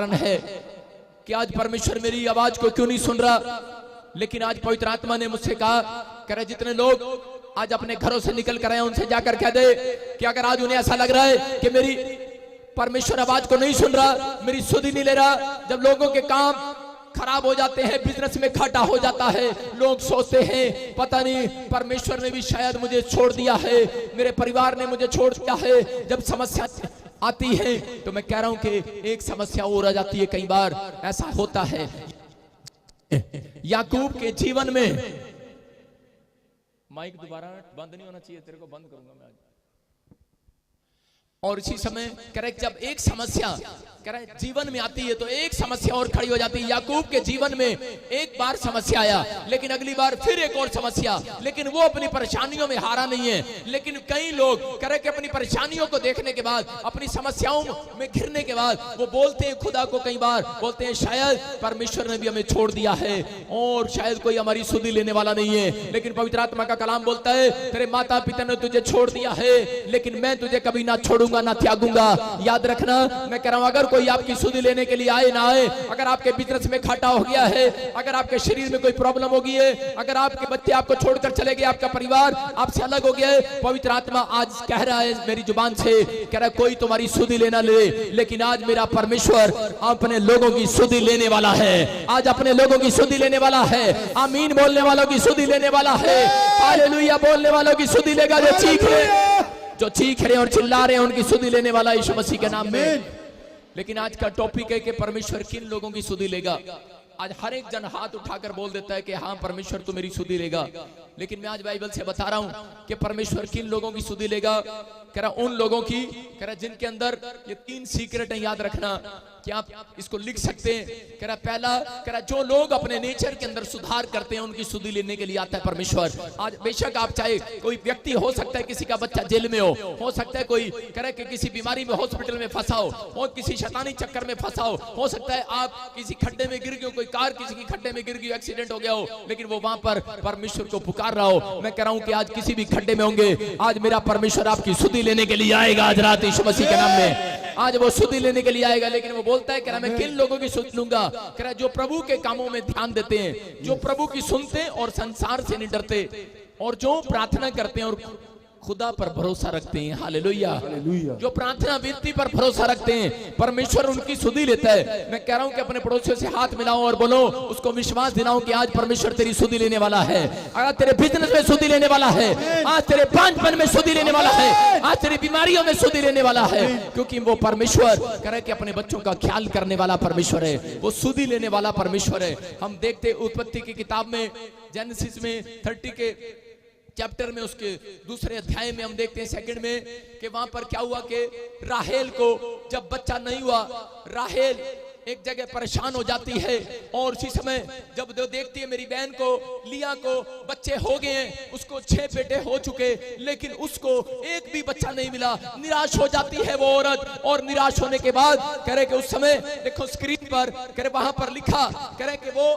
कारण है कि आज परमेश्वर मेरी आवाज को क्यों नहीं सुन रहा। लेकिन आज पवित्र आत्मा ने मुझसे कहा, कह रहे जितने लोग आज अपने घरों से निकल कर आए उनसे जाकर कह दे कि अगर आज उन्हें ऐसा लग रहा है कि मेरी परमेश्वर आवाज को नहीं सुन रहा, मेरी सुध ही नहीं ले रहा, जब लोगों के काम खराब हो जाते हैं, बिजनेस में घाटा हो जाता है, लोग सोचते हैं पता नहीं परमेश्वर ने भी शायद मुझे छोड़ दिया है, मेरे परिवार ने मुझे छोड़ दिया है। जब समस्या आती है तो मैं कह रहा हूं कि एक समस्या और आ जाती है, कई बार ऐसा होता है। याकूब के जीवन में, माइक दोबारा बंद नहीं होना चाहिए, तेरे को बंद करूंगा मैं आज। और इसी समय कह रहे जब एक समस्या कह रहे जीवन में आती है तो एक समस्या और खड़ी हो जाती है। याकूब के जीवन में एक बार समस्या आया, लेकिन अगली बार फिर एक और समस्या, लेकिन वो अपनी परेशानियों में हारा नहीं है। लेकिन कई लोग कह रहे कि अपनी परेशानियों को देखने के बाद, अपनी समस्याओं में घिरने के बाद वो बोलते हैं खुदा को, कई बार बोलते हैं शायद परमेश्वर ने भी हमें छोड़ दिया है और शायद कोई हमारी सुधि लेने वाला नहीं है। लेकिन पवित्र आत्मा का कलाम बोलता है तेरे माता पिता ने तुझे छोड़ दिया है, लेकिन मैं तुझे कभी ना छोड़ूंगा ना त्यागूंगा। याद रखना, मैं कह रहा हूं अगर कोई आपकी सुधि लेने के लिए आए ना आए, अगर आपके बिजनेस में घाटा हो गया है, अगर आपके शरीर में कोई प्रॉब्लम हो गई है, अगर आपके बच्चे आपको छोड़कर चले गए, आपका परिवार आपसे अलग हो गया है, पवित्र आत्मा आज कह रहा है मेरी जुबान से, कह रहा है कोई तुम्हारी सुधि लेना ले, लेकिन आज मेरा परमेश्वर अपने लोगों की सुधि लेने वाला है। आज अपने लोगों की सुधि लेने वाला है। आमीन बोलने वालों की सुधि लेने वाला है। हालेलुया बोलने वालों की सुधि लेगा। जो चीख रहे और चिल्ला रहे हैं उनकी सुधि लेने वाला यीशु मसीह के नाम में। लेकिन आज का टॉपिक है कि परमेश्वर किन लोगों की सुधि लेगा। आज हर एक जन हाथ उठाकर बोल देता है कि हाँ परमेश्वर तू मेरी सुधि लेगा, लेकिन मैं आज बाइबल से बता रहा हूं कि परमेश्वर किन लोगों की सुधि लेगा। कह रहा उन लोगों की, कह रहा जिनके अंदर ये 3 सीक्रेट है, याद रखना कि आप इसको लिख सकते हैं। कह रहा पहला, कह रहा जो लोग अपने नेचर के अंदर सुधार करते हैं उनकी सुधि लेने के लिए आता है परमेश्वर। आज बेशक आप चाहे कोई व्यक्ति हो सकता है, किसी का बच्चा जेल में हो सकता है कोई कह रहा कि किसी बीमारी में हॉस्पिटल में फंसा हो किसी शैतानी चक्कर में फंसा हो सकता है आप किसी खड्डे में गिर गए हो, कोई कार किसी की खड्डे में गिर गई, एक्सीडेंट हो गया हो, लेकिन वो वहां पर परमेश्वर को पुकार रहा हो। मैं कह रहा हूं कि आज किसी भी खड्डे में होंगे, आज मेरा परमेश्वर आपकी सुधि लेने के लिए आएगा। आज रात यीशु मसीह के नाम में आज वो सुधि लेने के लिए आएगा। लेकिन वो बोलता है, कह रहा मैं किन लोगों की सुधि लूंगा। कह रहा जो प्रभु के कामों में ध्यान देते हैं, जो प्रभु की सुनते हैं और संसार से नहीं डरते, और जो प्रार्थना करते हैं और खुदा पर भरोसा रखते हैं। हालेलुया। जो प्रार्थना विनती पर भरोसा रखते हैं, परमेश्वर उनकी सुधि लेता है। मैं कह रहा हूं कि अपने पड़ोसियों से हाथ मिलाओ और बोलो, उसको विश्वास दिलाओ कि आज परमेश्वर तेरी सुधि लेने वाला है। आज तेरे बिजनेस में सुधि लेने वाला है, आज तेरे बांझपन में सुधि लेने वाला है, आज तेरी बीमारियों में सुधि लेने वाला है, क्योंकि वो परमेश्वर कह रहे कि अपने बच्चों का ख्याल करने वाला परमेश्वर है, वो सुधि लेने वाला परमेश्वर है। हम देखते उत्पत्ति की किताब में, जेनेसिस में 30 के चैप्टर में, उसके दूसरे अध्याय में हम देखते हैं 2 में कि वहां पर क्या हुआ कि राहेल को जब बच्चा नहीं हुआ, राहेल एक जगह परेशान हो जाती है। और उसी समय जब देखती है मेरी बहन को, लिया को बच्चे हो गए हैं, उसको 6 बेटे हो चुके, लेकिन उसको एक भी बच्चा नहीं मिला, निराश हो जाती है वो औरत। और निराश होने के बाद कह रहे कि उस समय देखो स्क्रीन पर, कह रहे वहां पर लिखा, कह रहे कि वो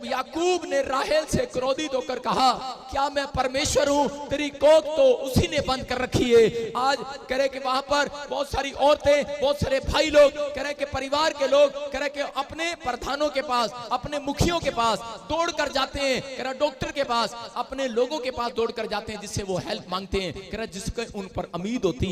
याकूब ने राहेल से क्रोधित होकर कहा, क्या मैं परमेश्वर हूं, तेरी कोख तो उसी ने बंद कर रखी है। आज कह रहे कि वहां पर बहुत सारी औरतें, बहुत सारे भाई लोग, कह रहे कि परिवार के लोग कह रहे कि अपने प्रधानों के पास, अपने मुखियों के पास दौड़ कर जाते हैं, कह रहा डॉक्टर के पास, अपने लोगों के पास दौड़ कर जाते हैं जिससे वो हेल्प मांगते हैं। कह रहा जिसको उन पर उम्मीद होती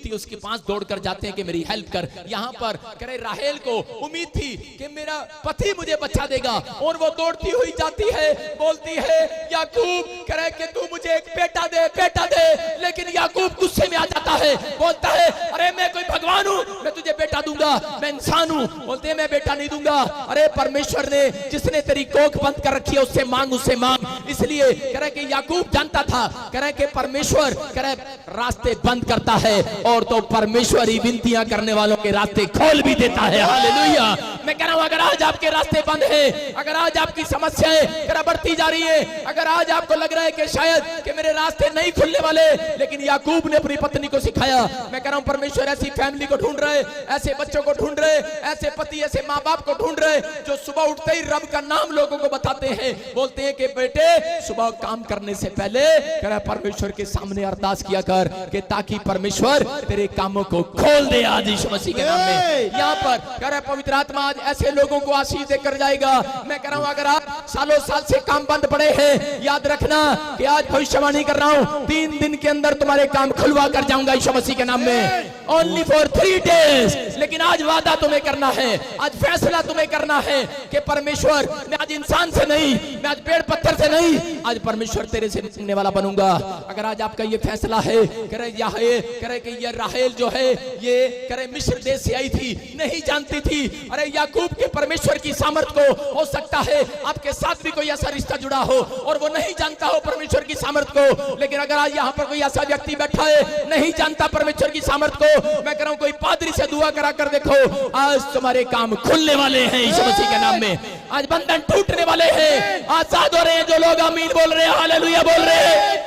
है उसके पास दौड़ कर जाते हैं कि मेरी हेल्प कर। यहाँ पर कह रहे राहेल को उम्मीद थी कि मेरा पति मुझे बचा देगा, और वो दौड़ती हुई जाती है, बोलती है याकूब, कह रहे कि तू मुझे एक बेटा दे, बेटा दे। लेकिन याकूब गुस्से में आ जाता है, बोलता है अरे मैं कोई भगवान हूं, मैं तुझे बेटा दूंगा, मैं इंसान हूं। बोलते मैं बेटा नहीं दूंगा। अरे परमेश्वर ने जिसने तेरी कोख बंद कर रखी है उससे मांग, उससे मांग। इसलिए कह रहा कि याकूब जानता था, कह रहा कि परमेश्वर कह रहा रास्ते बंद करता है, और तो परमेश्वर ही विनतियां करने वालों के रास्ते खोल भी देता है। हालेलुया। मैं कह रहा हूं अगर आज आपके रास्ते बंद है, अगर आज आपकी समस्याएं कह बढ़ती जा रही है, अगर आज आपको लग रहा है कि शायद कि मेरे रास्ते नहीं खुलने वाले, लेकिन याकूब ने अपनी पत्नी को सिखाया। मैं कह रहा हूं परमेश्वर ऐसी फैमिली को ढूंढ रहे, ऐसे बच्चों को ढूंढ रहे, ऐसे पति, ऐसे माँ बाप को ढूंढ रहे जो सुबह उठते ही रब का नाम लोगों को बताते हैं, बोलते हैं कि बेटे सुबह काम करने से पहले कह रहा परमेश्वर के सामने अरदास किया कर कि ताकि परमेश्वर तेरे कामों को खोल दे आज यीशु मसीह के नाम में। यहाँ पर कह रहा पवित्र आत्मा आज ऐसे लोगों को आशीष देकर जाएगा। मैं कह रहा हूँ अगर आप सालों साल से काम बंद पड़े हैं, याद रखना कि आज भविष्यवाणी कर रहा हूँ 3 दिन के अंदर तुम्हारे काम खुलवा कर जाऊंगा यीशु मसीह के नाम में। Only for 3 days। लेकिन आज वादा तुम्हें करना है, आज फैसला तुम्हें करना है कि परमेश्वर मैं आज इंसान से नहीं, मैं आज पेड़ पत्थर से नहीं, आज परमेश्वर तेरे से निकलने वाला बनूंगा। अगर आज आपका ये फैसला है, करे कि ये राहेल जो है ये करे मिस्र देश से आई थी, नहीं जानती थी अरे याकूब के परमेश्वर की सामर्थ को। हो सकता है आपके साथ भी कोई ऐसा रिश्ता जुड़ा हो और वो नहीं जानता हो परमेश्वर की सामर्थ को। लेकिन अगर आज यहाँ पर कोई ऐसा व्यक्ति बैठा है नहीं जानता परमेश्वर की सामर्थ को, मैं कह रहा हूँ कोई पादरी से दुआ करा कर देखो, आज तुम्हारे काम खुलने वाले हैं यीशु मसीह के नाम में। आज बंधन टूटने वाले हैं, आजाद हो रहे हैं जो लोग आमीन बोल रहे हैं, हालेलुया बोल रहे हैं।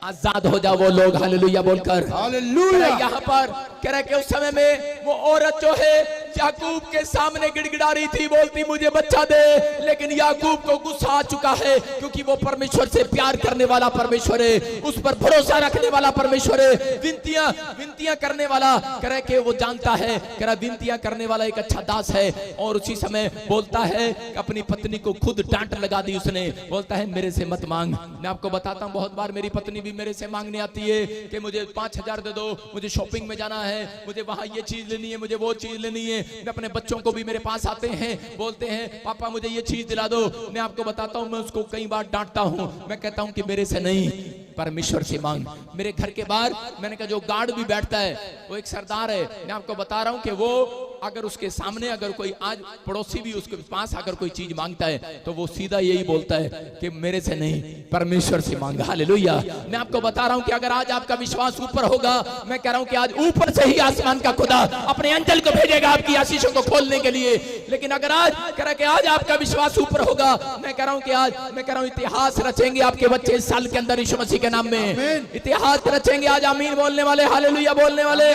आजाद हो जाओ वो लोग हालेलुया बोलकर। हालेलुया। यहाँ पर कह रहे कि उस समय में वो औरत जो है याकूब के सामने गिड़गिड़ा रही थी, बोलती मुझे बच्चा दे। लेकिन याकूब को गुस्सा आ चुका है क्योंकि वो परमेश्वर से प्यार करने वाला परमेश्वर है, उस पर भरोसा रखने वाला परमेश्वर है, विनतियां करने वाला। कह रहे कि वो जानता है, कह रहा विनतियां करने वाला एक अच्छा दास है। और उसी समय बोलता है अपनी पत्नी को खुद डांट लगा दी उसने, बोलता है मेरे से मत मांग। मैं आपको बताता हूँ बहुत बार मेरी पत्नी मेरे से मांगने आती है कि मुझे 5000 दे दो, मुझे शॉपिंग में जाना है, मुझे वहां ये चीज लेनी है, मुझे वो चीज लेनी है। मैं अपने बच्चों को भी मेरे पास आते हैं, बोलते हैं पापा मुझे ये चीज दिला दो। मैं आपको बताता हूँ मैं उसको कई बार डांटता हूँ, मैं कहता हूँ कि मेरे से नहीं परमेश्वर से मांग। मेरे घर के बाहर मैंने कहा जो गार्ड भी बैठता है वो एक सरदार है, मैं आपको बता रहा हूँ कि वो अगर उसके सामने अगर कोई आज पड़ोसी भी उसके पास अगर कोई चीज मांगता है तो वो सीधा यही बोलता है कि मेरे से नहीं परमेश्वर से मांगा। हालेलुया। मैं आपको बता रहा हूं कि अगर आज आपका विश्वास ऊपर होगा, मैं कह रहा हूं कि आज ऊपर से ही आसमान का खुदा अपने एंजल को भेजेगा आपकी आशीषों को खोलने के लिए। लेकिन अगर आज कह रहा कि आज आपका विश्वास ऊपर होगा, मैं कह रहा हूं कि आज मैं कह रहा हूं इतिहास रचेंगे आपके बच्चे इस साल के अंदर यीशु मसीह के नाम में इतिहास रचेंगे। आज आमीन बोलने वाले, हालेलुया बोलने वाले।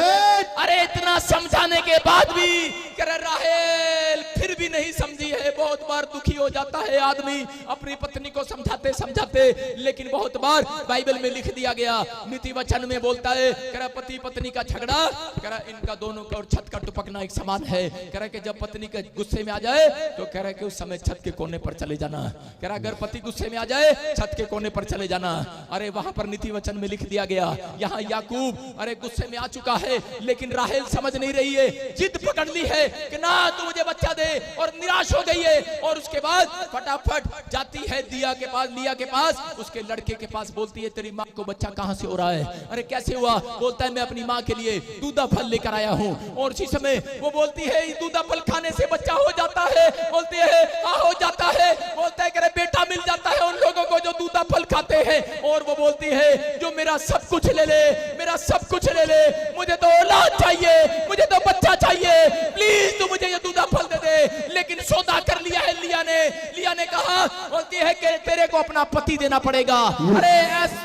अरे इतना समझाने के बाद भी राहेल फिर भी नहीं समझी है। बहुत बार दुखी हो जाता है आदमी अपनी पत्नी को समझाते समझाते, लेकिन बहुत बार बाइबल में लिख दिया गया, नीति वचन में बोलता है कह पति पत्नी का झगड़ा कह इनका दोनों का और छत का टुपकना एक समान है। कह कि जब पत्नी के गुस्से में आ जाए तो कह रहा कि उस समय छत के कोने पर चले जाना। कह रहा अगर पति गुस्से में आ जाए छत के कोने पर चले जाना। अरे वहां पर नीति वचन में लिख दिया गया, यहाँ याकूब अरे गुस्से में आ चुका है लेकिन राहेल समझ नहीं रही है, जिद पकड़ ली है कि ना तू मुझे बच्चा दे और निराश हो गई है। और उसके बाद फटाफट जाती है लिया के पास उसके लड़के के पास, बोलती है तेरी माँ को बच्चा कहां से हो रहा है? अरे कैसे हुआ? बोलता है मैं अपनी माँ के लिए दूधा फल लेकर आया हूँ। और उसी समय वो बोलती है दूधा फल खाने से बच्चा हो जाता है। बोलती है हाँ हो जाता है। बोलता है कि बेटा मिल जाता है उन लोगों को जो दूधा फल खाते हैं। और वो बोलती है जो मेरा सब कुछ ले ले, मेरा सब कुछ ले ले, मुझे तो औलाद चाहिए, मुझे तो बच्चा चाहिए, प्लीज तू मुझे ये दूधा फल दे दे। लेकिन सौदा कर लिया है लिया ने कहा, बोलती है कि तेरे को अपना पति देना पड़ेगा। अरे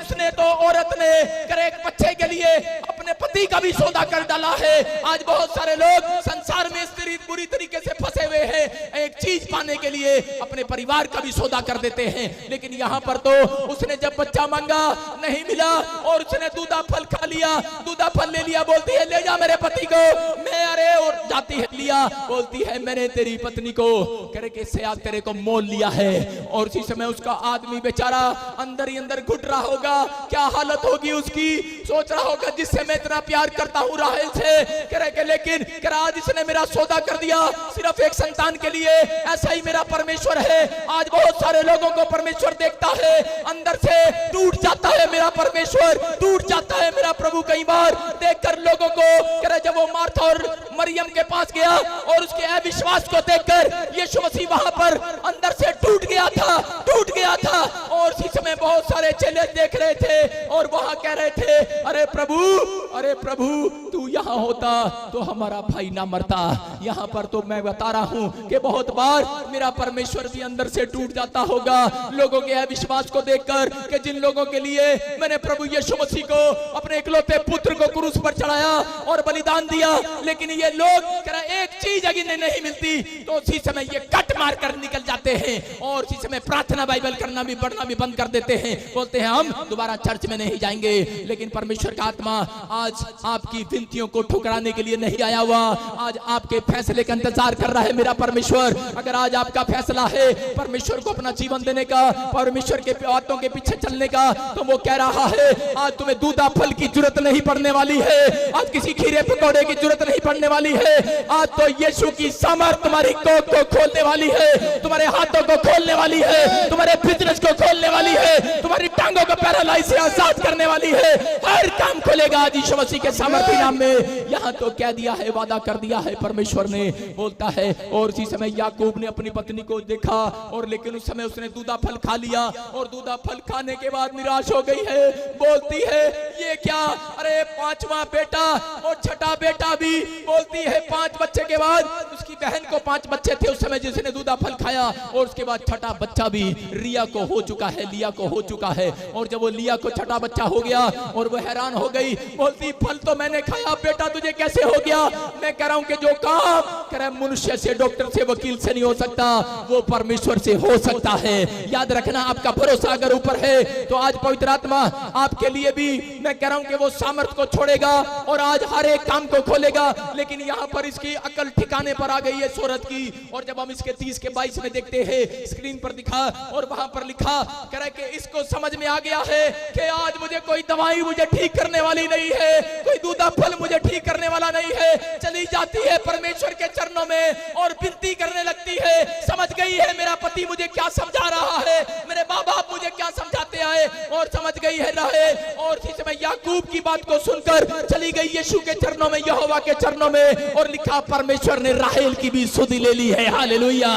उसने तो औरत ने करे एक बच्चे के लिए अपने पति का भी सौदा कर डाला है। आज बहुत सारे लोग संसार में इस बुरी तरीके से फंसे हुए हैं, एक चीज पाने के लिए अपने परिवार का भी सौदा कर देते हैं। लेकिन यहाँ पर तो उसने जब बच्चा मांगा नहीं मिला और उसने दूधा फल खा लिया, दूधा फल ले लिया। बोलती है ले जा मेरे पति को। मैं अरे और जाती है लिया, बोलती है मैंने तेरी पत्नी को करे कि इससे आज तेरे को मोल लिया है। और उसी समय उसका आदमी बेचारा अंदर ही अंदर घुट रहा होगा, क्या हालत होगी उसकी, सोच रहा होगा जिससे मैं इतना प्यार करता हूँ राहेल से, करे कि लेकिन आज इसने मेरा सौदा कर दिया सिर्फ एक संतान के लिए। ऐसा ही मेरा परमेश्वर है। आज बहुत सारे लोगों को परमेश्वर देखता है, अंदर से टूट जाता है मेरा परमेश्वर, टूट जाता है मेरा प्रभु। कई बार देखकर लोगों को करे जब वो मार्था और मरियम के पास गया और उसके अविश्वास को देखकर यीशु मसीह वहां पर अंदर से टूट गया था। और इसी समय बहुत सारे चेले देख रहे थे और वहां कह रहे थे, अरे प्रभु तू यहाँ होता तो हमारा भाई ना मरता। यहाँ पर तो मैं बता रहा हूँ कि बहुत बार मेरा परमेश्वर भी अंदर से टूट जाता होगा लोगों के अविश्वास को देखकर, कि जिन लोगों के लिए मैंने प्रभु यीशु मसीह को अपने इकलौते पुत्र को क्रूस पर चढ़ाया और बलिदान दिया, लेकिन ये लोग कह रहे एक चीज अगर नहीं मिलती तो उसी समय ये कट मार कर निकल जाते हैं और उसी समय प्रार्थना बाइबल करना भी पढ़ना भी बंद कर देते हैं, बोलते हैं हम दोबारा चर्च में नहीं जाएंगे। लेकिन परमेश्वर का आत्मा आज आपकी विनतियों को ठुकराने के लिए नहीं आया हुआ, आज आपके फैसले का इंतजार कर रहा है मेरा परमेश्वर। अगर आज आपका फैसला है परमेश्वर को अपना जीवन देने का, परमेश्वर के बातों के पीछे चलने का, तो वो कह रहा है आज तुम्हें दूधा फल की जरूरत नहीं पड़ने वाली है, आज किसी खीरे पकौड़े की जरूरत नहीं पड़ने वाली है, आज तो यीशु की सामर्थ तुम्हारी कोख को खोलने वाली है, तुम्हारे हाथों को खोलने वाली है, तुम्हारे बिजनेस को खोलने वाली है, तुम्हारी टांगों को पैरालाइज से आजाद करने वाली है, हर काम खोलेगा आज यीशु मसीह के सामर्थी नाम में। यहाँ तो कह दिया है, वादा कर दिया है परमेश्वर ने, बोलता है। और इसी समय याकूब ने अपनी पत्नी को देखा और लेकिन उस समय उसने दूधा फल खा लिया और दूधा फल खाने के बाद निराश हो गई है, बोलती है ये क्या, अरे पांचवा बेटा और छठा बेटा भी, बोलती है 5 बच्चे के बाद, उसकी बहन को 5 बच्चे थे उस समय जिसने दूधा फल खाया, और उसके बाद छठा बच्चा भी रिया को हो चुका है, लिया को हो चुका है। और जब वो लिया को छठा बच्चा हो गया और वो हैरान हो गई, बोलती फल तो मैंने खाया, बेटा तुझे कैसे हो गया? मैं कह रहा हूं कि जो काम करे मनुष्य से, डॉक्टर से, वकील से नहीं हो सकता, वो परमेश्वर से हो सकता है। याद रखना, आपका भरोसा अगर ऊपर है तो आज पवित्र आत्मा आपके लिए भी मैं कह रहा हूं कि वो सामर्थ को छोड़ेगा और आज हर एक काम को खोलेगा। लेकिन यहाँ पर इसकी अकल ठिकाने पर आ गई है सूरत की। और जब हम इसके 30 के 22 में देखते हैं, स्क्रीन पर दिखा और वहां पर लिखा, कह रहा है कि इसको समझ में आ गया है कि आज मुझे कोई दवाई मुझे ठीक करने वाली नहीं है, कोई दूधा फल मुझे ठीक करने वाला नहीं है। चली जाती है परमेश्वर के चरणों में और विनती करने लगती है। समझ गई है मेरा पति मुझे क्या समझा रहा है, मेरे माँ बाप मुझे क्या समझाते आए, और समझ गई है रहे। और इसी समय याकूब की बात को सुनकर चली गई यीशु के चरणों में, यहोवा के चरणों में, और लिखा परमेश्वर ने राहेल की भी सुधि ले ली है। हालेलुया,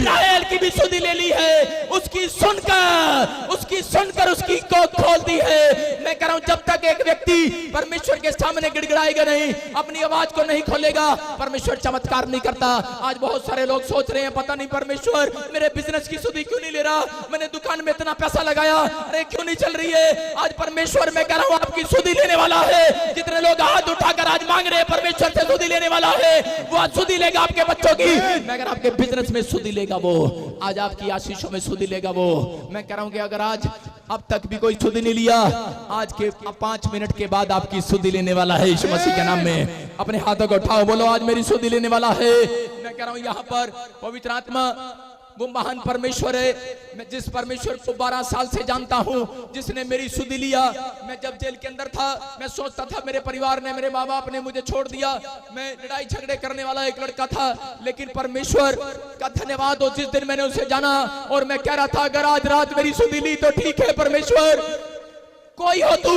राहेल की भी सुधि ले ली है, उसकी सुनकर उसकी को खोल दी है। मैं कह रहा हूं जब तक एक व्यक्ति परमेश्वर के सामने गिड़गिड़ाएगा नहीं, अपनी आवाज को नहीं खोलेगा, परमेश्वर चमत्कार नहीं करता। आज बहुत सारे लोग सोच रहे हैं पता नहीं परमेश्वर मेरे बिजनेस की सुधि क्यों नहीं ले रहा, मैंने दुकान में इतना पैसा लगाया, अरे क्यों नहीं चल रही है। आज परमेश्वर मैं कह रहा हूं आपकी सुधि लेने वाला है। जितने लोग हाथ उठाकर आज मांग रहे हैं परमेश्वर से सुधि लेने वाला है, वो आज सुधि लेगा आपके बच्चों की। मैं अगर आपके बिजनेस में सुधि लेगा वो, आज आपकी आशीषों में सुधि लेगा वो। मैं कह रहा हूं कि अगर आज अब तक भी कोई सुधि नहीं लिया, आज के 5 मिनट के बाद आपकी सुधि लेने वाला है यीशु मसीह के नाम में। अपने हाथों को उठाओ, बोलो आज मेरी सुधि लेने वाला है। मैं कह रहा हूं यहाँ पर पवित्र आत्मा वो महान परमेश्वर है। मैं जिस परमेश्वर को 12 साल से जानता हूं, जिसने मेरी सुधि लिया। मैं जब जेल के अंदर था, मैं सोचता था मेरे परिवार ने, मेरे माँ बाप ने मुझे छोड़ दिया, मैं लड़ाई झगड़े करने वाला एक लड़का था। लेकिन परमेश्वर का धन्यवाद हो, जिस दिन मैंने उसे जाना और मैं कह रहा था अगर आज रात मेरी सुधि ली तो ठीक है परमेश्वर, कोई हो तू,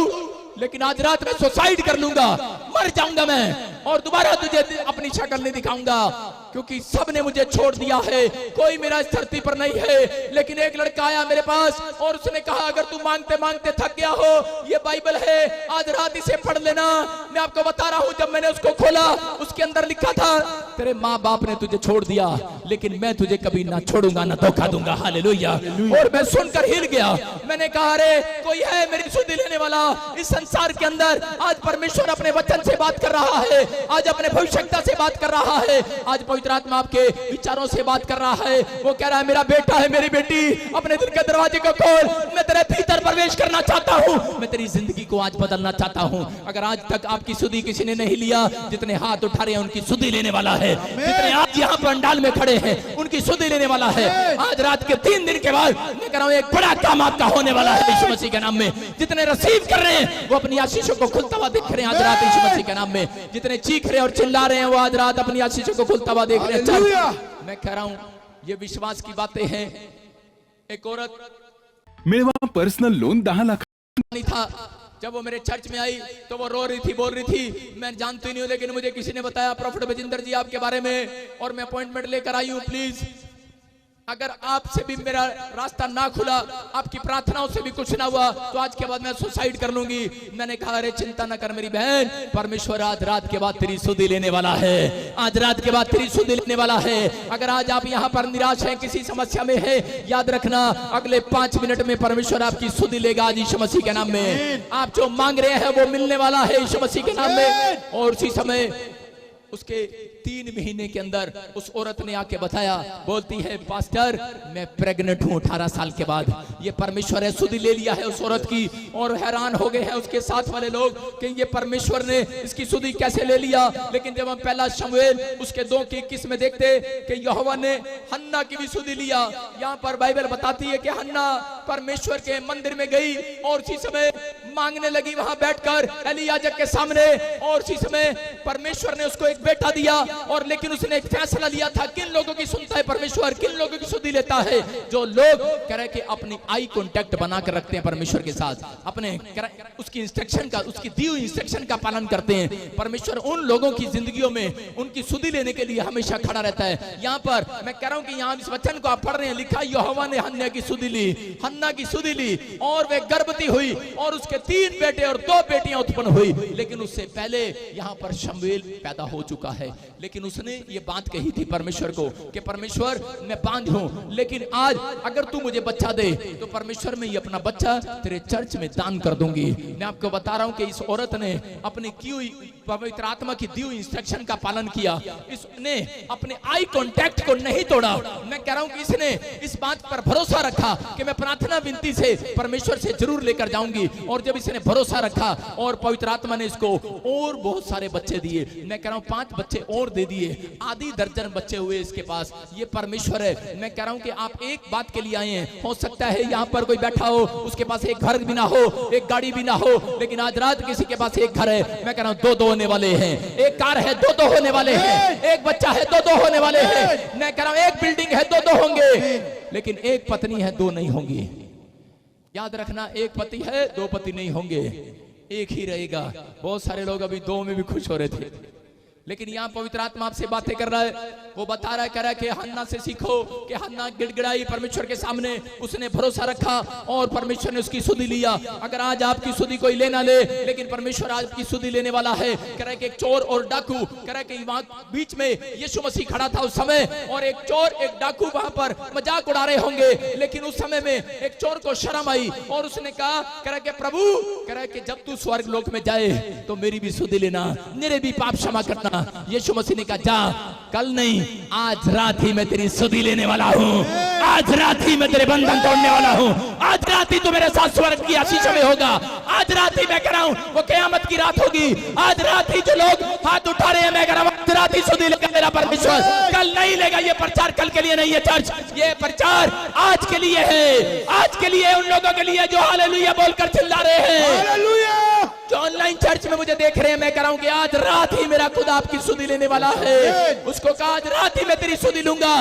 लेकिन आज रात में सुसाइड कर लूंगा, मर जाऊंगा मैं और दोबारा तुझे अपनी शक्ल नहीं दिखाऊंगा, क्योंकि सबने मुझे छोड़ दिया है, कोई मेरा इस धरती पर नहीं है। लेकिन एक लड़का आया मेरे पास और उसने कहा अगर तू मांगते मांगते थक गया हो, ये बाइबल है, आज रात इसे पढ़ लेना। मैं आपको बता रहा हूं, जब मैंने उसको खोला उसके अंदर लिखा था तेरे माँ बाप ने तुझे छोड़ दिया, लेकिन मैं तुझे कभी ना छोड़ूंगा ना धोखा दूंगा। हालेलुया। और मैं सुनकर हिल गया। मैंने कहा अरे कोई है मेरी सुधि लेने वाला इस संसार के अंदर। आज परमेश्वर अपने वचन से बात कर रहा है, आज अपने भविष्यता से बात कर रहा है, आज पवित्र आत्मा आपके विचारों से बात कर रहा है। वो कह रहा है मेरा बेटा है, मेरी बेटी, अपने दिल के दरवाजे को खोल, मैं तेरे भीतर प्रवेश करना चाहता हूँ, मैं तेरी जिंदगी को आज बदलना चाहता हूँ। अगर आज तक आपकी सुधि किसी ने नहीं लिया, जितने हाथ उठा रहे हैं उनकी सुधि लेने वाला है। जितने आज यहाँ पंडाल में खड़े हैं उनकी सुधि लेने वाला है। आज रात के 3 दिन के बाद मैं कह रहा हूँ एक बड़ा काम आपका होने वाला है यीशु मसीह के नाम में। जितने रिसीव कर रहे हैं वो अपनी आशीषों को खुलता हुआ देख रहे हैं आज रात यीशु मसीह के नाम में। जितने चीख रहे और चिल्ला रहे हैं वो आज रात अपनी आशीषों को खुलता हुआ देख रहे हैं। मैं कह रहा हूँ ये विश्वास की बातें हैं। एक औरत मिळवा पर्सनल लोन 10 लाख नहीं था, जब वो मेरे चर्च में आई तो वो रो रही थी, बोल रही थी मैं जानती नहीं हूँ, लेकिन मुझे किसी ने बताया प्रॉफिट बजिंदर जी आपके बारे में और मैं अपॉइंटमेंट लेकर आई हूँ, प्लीज अगर आपसे भी मेरा रास्ता ना खुला, आपकी प्रार्थनाओं से भी कुछ ना हुआ, तो आज के बाद मैं सुसाइड कर लूंगी। मैंने कहा अरे चिंता ना कर मेरी बहन, परमेश्वर आज रात के बाद तेरी सुधि लेने वाला है। आज रात के बाद तेरी सुधि लेने वाला है। अगर आज आप यहाँ पर निराश हैं, किसी समस्या में है, याद रखना अगले 5 मिनट में परमेश्वर आपकी सुधि लेगा आज यीशु मसीह के नाम में। आप जो मांग रहे हैं वो मिलने वाला है यीशु मसीह के नाम में। और उसी समय उसके 3 महीने के अंदर उस औरत ने आके बताया, बोलती है पास्टर मैं प्रेग्नेंट हूं 18 साल के बाद। ये परमेश्वर है, सुधि ले लिया है उस औरत की। और हैरान हो गए हैं उसके साथ वाले लोग कि ये परमेश्वर ने इसकी सुधि कैसे ले लिया। लेकिन जब हम पहला शमूएल उसके 2:21 में देखते कि यहोवा ने हन्ना की भी सुधि लिया। यहाँ पर बाइबल बताती है कि हन्ना परमेश्वर के मंदिर में गई और उसी समय मांगने लगी वहां बैठकर एली याजक के सामने। और उसी समय परमेश्वर ने उसको एक बेटा दिया। और लेकिन उसने एक फैसला लिया था, किन लोगों की सुनता है परमेश्वर, किन लोगों की सुधि लेता है। जो लोग कह रहे कि अपनी आई कांटेक्ट बनाकर रखते हैं परमेश्वर के साथ, अपने उसकी इंस्ट्रक्शन का, उसकी दी हुई इंस्ट्रक्शन का पालन करते हैं। परमेश्वर उन लोगों की जिंदगियों में उनकी सुधि लेने के लिए हमेशा खड़ा रहता है। यहाँ पर मैं कह रहा हूं कि यहाँ इस वचन को आप पढ़ रहे हैं, लिखा यहोवा ने हन्ना की सुधि ली, हन्ना की सुधि ली और वे गर्भवती हुई और उसके 3 बेटे और 2 बेटियां उत्पन्न हुई। लेकिन उससे पहले यहाँ पर शमूएल पैदा हो चुका है। लेकिन उसने ये बात कही थी परमेश्वर को कि परमेश्वर मैं बांझ हूं, लेकिन आज अगर तू मुझे बच्चा दे तो परमेश्वर मैं ये अपना बच्चा तेरे चर्च में दान कर दूंगी। मैं आपको बता रहा हूं कि इस औरत ने अपनी की हुई पवित्र आत्मा की दी हुई इंस्ट्रक्शन का पालन किया। इसने अपने आई कांटेक्ट को नहीं तोड़ा। मैं कह रहा हूं कि इसने इस बात पर भरोसा रखा कि मैं प्रार्थना विनती से परमेश्वर से जरूर लेकर जाऊंगी। और जब इसने भरोसा रखा और पवित्र आत्मा ने इसको और बहुत सारे बच्चे दिए। मैं कह रहा हूं 5 बच्चे और दे दिए, आधी दर्जन बच्चे हुए इसके पास। ये परमेश्वर है। मैं कह रहा हूं कि आप एक बात के लिए आए हैं। हो सकता है यहाँ पर कोई बैठा हो, उसके पास एक घर भी ना हो, एक गाड़ी भी ना हो, लेकिन आज रात किसी के पास एक घर है। मैं कह रहा हूं 2-2 होने वाले हैं, एक कार है 2-2 होने वाले हैं, एक बच्चा है 2-2 होने वाले हैं। मैं कह रहा हूं एक बिल्डिंग है 2-2 होंगे, लेकिन एक पत्नी है 2 नहीं होंगी। याद रखना, एक पति है 2 पति नहीं होंगे, एक ही रहेगा। बहुत सारे लोग अभी 2 में भी खुश हो रहे थे, लेकिन यहाँ पवित्र आत्मा आपसे बातें कर रहा है। वो बता रहा है, कह रहा है कि हन्ना से सीखो कि हन्ना गिड़गिड़ाई परमेश्वर के सामने, उसने भरोसा रखा और परमेश्वर ने उसकी सुधि लिया। अगर आज आपकी सुधि कोई लेना ले, लेकिन परमेश्वर आज की सुधि लेने वाला है। कह रहा है कि एक चोर और डाकू, कह रहा है कि वहां बीच में यीशु मसीह खड़ा था उस समय, और एक चोर एक डाकू वहां पर मजाक उड़ा रहे होंगे। लेकिन उस समय में एक चोर को शर्म आई और उसने कहा, कह रहा है कि प्रभु, कह रहा है कि जब तू स्वर्ग लोक में जाए तो मेरी भी सुधि लेना, मेरे भी पाप क्षमा करना। यीशु मसीह ने कहा जा, कल नहीं आज रात ही मैं तेरी सुधि लेने वाला हूँ। आज रात ही मैं तेरे बंधन तोड़ने वाला हूँ। आज रात ही तू मेरे साथ स्वर्ग की आशीष में होगा। आज रात ही मैं कह रहा हूँ वो क़यामत की रात होगी। आज रात ही जो लोग हाथ उठा रहे हैं, मैं कह रहा हूँ आज रात ही सुधि लेगा मेरा परमेश्वर। कल नहीं लेगा। ये प्रचार कल के लिए नहीं है चर्च, ये प्रचार आज के लिए है। आज के लिए, उन लोगों के लिए जो हालेलुया बोलकर चिल्ला रहे हैं, जो ऑनलाइन चर्च में मुझे देख रहे हैं। मैं कह रहा हूं कि आज रात ही मेरा खुदा आपकी सुधि लेने वाला है। उसको कहा आज रात ही मैं तेरी सुधि लूंगा,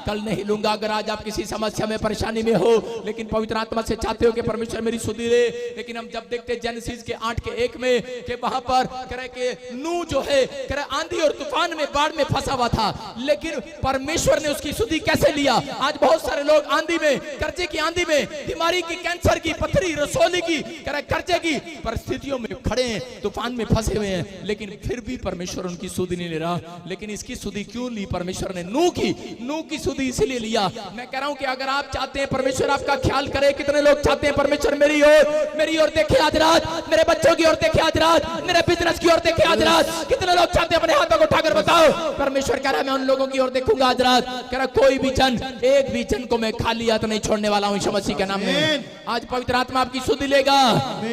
कल नहीं लूंगा। अगर आज आप किसी समस्या में, परेशानी में हो, लेकिन पवित्र आत्मा से चाहते हो कि परमेश्वर मेरी सुधि ले, लेकिन हम जब देखते हैं जेनेसिस के 8:1 में कि वहां पर कह रहे कि नूह जो है, कह रहे आंधी और तूफान में, बाढ़ में फंसा हुआ था, लेकिन परमेश्वर ने उसकी सुधि कैसे लिया। आज बहुत सारे लोग आंधी में, कर्जे की आंधी में, बीमारी की, कैंसर की, पथरी, रसोली की, कह रहे कर्जे की परिस्थितियों में खड़े हैं, तूफान में फंसे हुए हैं, लेकिन फिर भी परमेश्वर उनकी सुधि नहीं ले रहा। लेकिन इसकी सुधि क्यों ली परमेश्वर ने? नूह की सुधि इसीलिए लिया। मैं कह रहा हूं कि अगर आप चाहते हैं परमेश्वर आपका ख्याल करे, कितने लोग चाहते हैं परमेश्वर मेरी ओर देखे आज रात, मेरे बच्चों की ओर देखे आज रात, मेरे बिजनेस की ओर देखे आज रात? कितने लोग चाहते हैं? अपने हाथों को उठाकर बताओ। परमेश्वर कह रहा है मैं उन लोगों की ओर देखूंगा आज रात। कह रहा कोई भी जन, एक भी जन को मैं खाली हाथ नहीं छोड़ने वाला हूं यीशु मसीह के नाम में। आज पवित्र आत्मा आपकी सुधि लेगा।